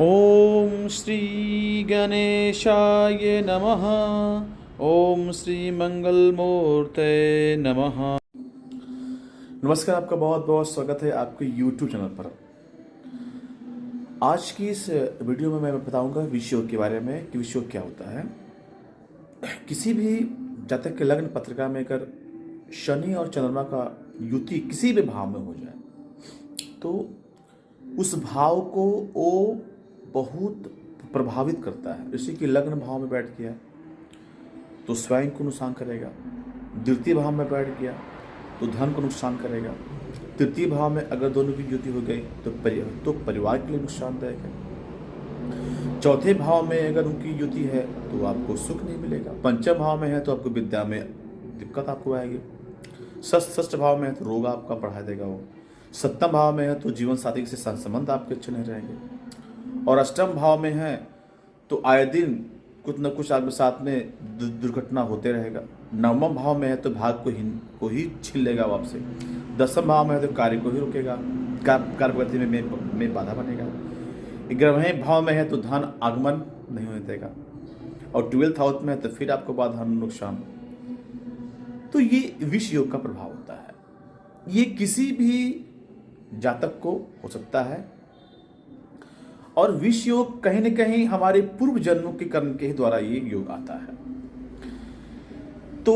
ओम श्री गणेशाय नमः। ओम श्री मंगलमूर्ते नमः। नमस्कार, आपका बहुत बहुत स्वागत है आपके YouTube चैनल पर। आज की इस वीडियो में मैं बताऊंगा विष योग के बारे में कि विष योग क्या होता है। किसी भी जातक के लग्न पत्रिका में अगर शनि और चंद्रमा का युति किसी भी भाव में हो जाए तो उस भाव को वो बहुत प्रभावित करता है। जैसे कि लग्न भाव में बैठ गया तो स्वयं को नुकसान करेगा, द्वितीय भाव में बैठ गया तो धन को नुकसान करेगा, तृतीय भाव में अगर दोनों की युति हो गई तो परिवार के लिए नुकसानदायक है। चौथे भाव में अगर उनकी युति है तो आपको सुख नहीं मिलेगा। पंचम भाव में है तो आपको विद्या में दिक्कत आपको आएगी। षष्ठ भाव में है तो रोग आपका बढ़ा देगा वो। सप्तम भाव में है तो जीवन साथी से संबंध आपके अच्छे नहीं रहेंगे। और अष्टम भाव में है तो आए दिन कुछ न कुछ आपके साथ में दुर्घटना होते रहेगा। नवम भाव में है तो भाग को ही छीन लेगा वो आपसे। दसम भाव में है तो कार्य को ही रोकेगा, कार्य प्रगति में बाधा बनेगा। 11वें भाव में है तो धन आगमन नहीं होने देगा। और 12th हाउस में है तो फिर आपको बाधा नुकसान। तो ये विष योग का प्रभाव होता है। ये किसी भी जातक को हो सकता है। और विष योग कहीं न कहीं हमारे पूर्व जन्मों के कर्म के द्वारा ये योग आता है। तो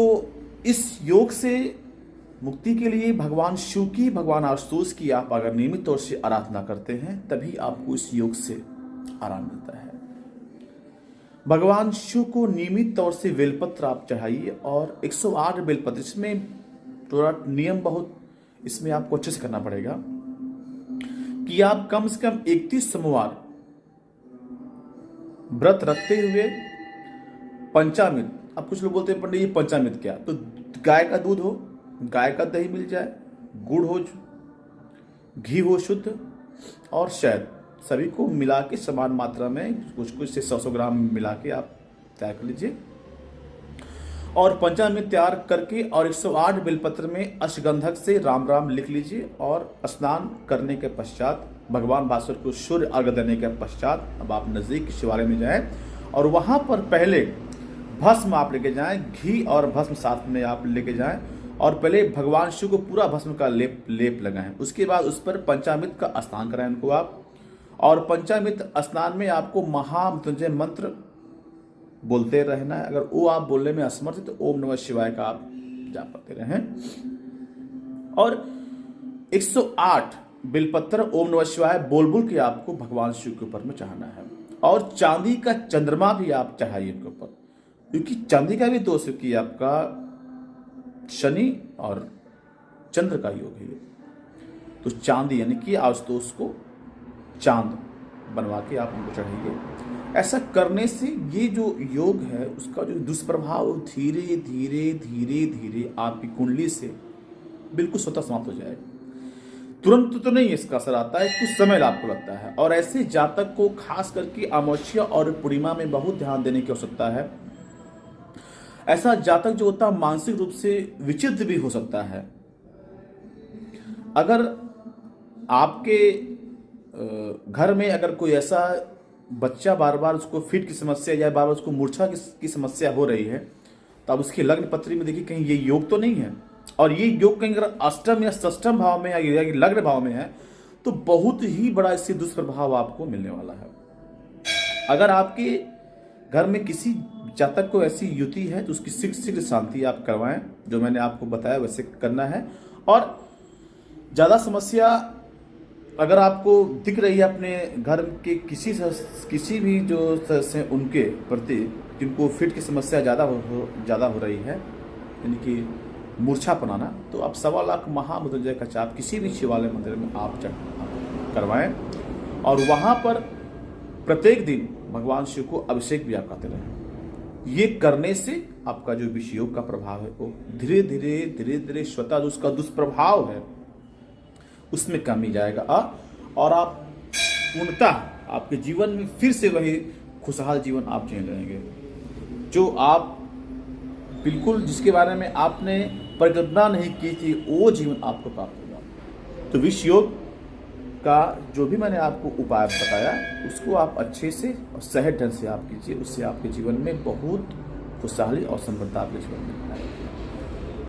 इस योग से मुक्ति के लिए भगवान शिव की, भगवान आशुतोष की आप अगर नियमित तौर से आराधना करते हैं तभी आपको इस योग से आराम मिलता है। भगवान शिव को नियमित तौर से बेलपत्र आप चढ़ाइए और 108 बेलपत्र, इसमें थोड़ा नियम बहुत इसमें आपको अच्छे से करना पड़ेगा कि आप कम से कम 31 सोमवार व्रत रखते हुए पंचामृत, अब कुछ लोग बोलते हैं पंडित ये पंचामृत क्या, तो गाय का दूध हो, गाय का दही मिल जाए, गुड़ हो, घी हो शुद्ध और शहद, सभी को मिला के समान मात्रा में कुछ से 100 ग्राम मिला के आप तैयार कर लीजिए। और पंचामृत तैयार करके और 108 बेलपत्र में अश्वगंधक से राम राम लिख लीजिए। और स्नान करने के पश्चात भगवान भास्कर को सूर्य अर्घ्य देने के पश्चात अब आप नजदीक के शिवालय में जाएं और वहां पर पहले भस्म आप लेके जाएं, घी और भस्म साथ में आप लेके जाएं और पहले भगवान शिव को पूरा भस्म का लेप लगाएं। उसके बाद उस पर पंचामृत का स्नान कराएं उनको आप। और पंचामृत स्नान में आपको महामृत्युंजय मंत्र बोलते रहना है। अगर वो आप बोलने में असमर्थ है तो ओम नमः शिवाय का आप जाप करते रहें। और 108 बेलपत्र ओम नमः शिवाय बोल बोल के आपको भगवान शिव के ऊपर में चढ़ाना है। और चांदी का चंद्रमा भी आप चढ़ाइए उनके ऊपर, क्योंकि चांदी का भी दोष है कि आपका शनि और चंद्र का योग है। तो चांदी यानी कि आशुतोष को चांद बनवा के आप उनको चढ़ाइए। ऐसा करने से ये जो योग है उसका जो दुष्प्रभाव धीरे धीरे धीरे धीरे आपकी कुंडली से बिल्कुल स्वतः समाप्त हो जाएगा। तुरंत तो नहीं इसका असर आता है, कुछ समय आपको लगता है। और ऐसे जातक को खास करके अमावस्या और पूर्णिमा में बहुत ध्यान देने की आवश्यकता है। ऐसा जातक जो होता है मानसिक रूप से विचित्र भी हो सकता है। अगर आपके घर में अगर कोई ऐसा बच्चा बार बार उसको फिट की समस्या या बार बार उसको मूर्छा की समस्या हो रही है तो अब उसकी लग्न पत्री में देखिए कहीं ये योग तो नहीं है। और ये योग कहीं अगर अष्टम या षष्ठम भाव में या लग्न भाव में है तो बहुत ही बड़ा इससे दुष्प्रभाव आपको मिलने वाला है। अगर आपके घर में किसी जातक को ऐसी युति है तो उसकी शीघ्र शांति आप करवाएं, जो मैंने आपको बताया वैसे करना है। और ज्यादा समस्या अगर आपको दिख रही है अपने घर के किसी भी जो सदस्य उनके प्रति जिनको फिट की समस्या ज़्यादा हो रही है, यानी कि मूर्छा बनाना, तो आप 1.25 लाख महामृत्युंजय का जाप किसी भी शिवालय मंदिर में आप करवाएं और वहाँ पर प्रत्येक दिन भगवान शिव को अभिषेक भी आप करते रहें। ये करने से आपका जो विष योग का प्रभाव है वो धीरे धीरे स्वतः जो उसका दुष्प्रभाव है उसमें कमी जाएगा और आप पूर्णतः आपके जीवन में फिर से वही खुशहाल जीवन आप जी रहेंगे जो आप बिल्कुल जिसके बारे में आपने परिकल्पना नहीं की थी, वो जीवन आपको प्राप्त होगा। तो विष योग का जो भी मैंने आपको उपाय बताया उसको आप अच्छे से और सहज ढंग से आप कीजिए। उससे आपके जीवन में बहुत खुशहाली और समृद्धि आपके जीवन में आएगी।